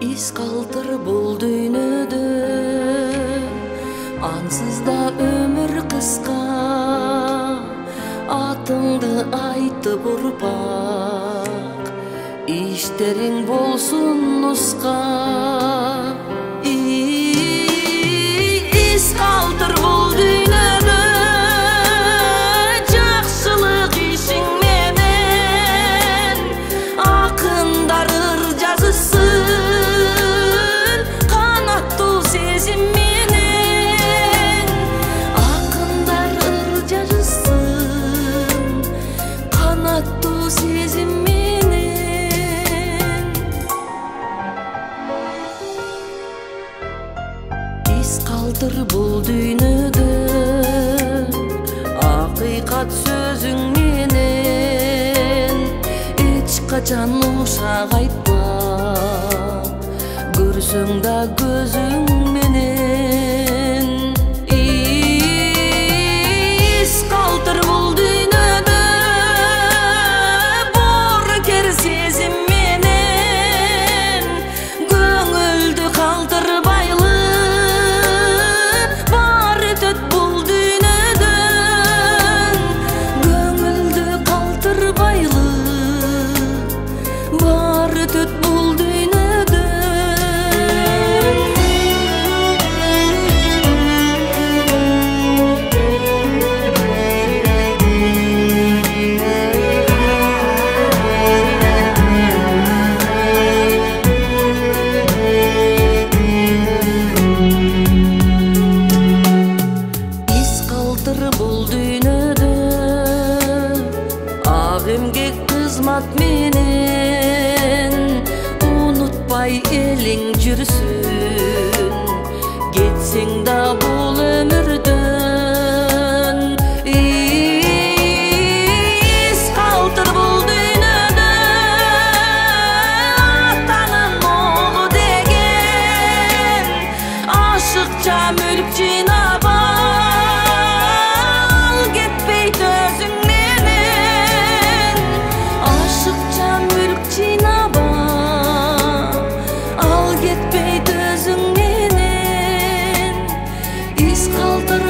Из калтыр бул дүйнөдө, ансыз да өмүр кыска. Атыңды айтып урпак, иштериң болсун нуска. Из калтыр бул дүйнөдө, жакшылык ишиң менен акындар ыр жазысын, канаттуу сезим менен акындар ыр жазысын, канаттуу сезим менен. Из калтыр бул дүйнөдө, акыйкат сөзүң менен эч качан ушак айтма, көрсөң да көзүң менен. Из калтыр бул дүйнөдө, боорукер сезим менен көңүлдү калтырбайлы, баары төт бул дүйнөдөн, көңүлдү калтырбайлы, баары төт бул дүйнөдөн. Из калтыр бул дүйнөдө, ак эмгек кызмат менен унутпай элиң жүрсүн, кетсең да бул өмүрдөн. Из калтыр бул дүйнөдө, атанын оолу деген ашыкча мүлк жыйнап ал, кетпейт өзүң менен ашыкча мүлк жыйнап ал, кетпейт өзүң менен. Из калтыр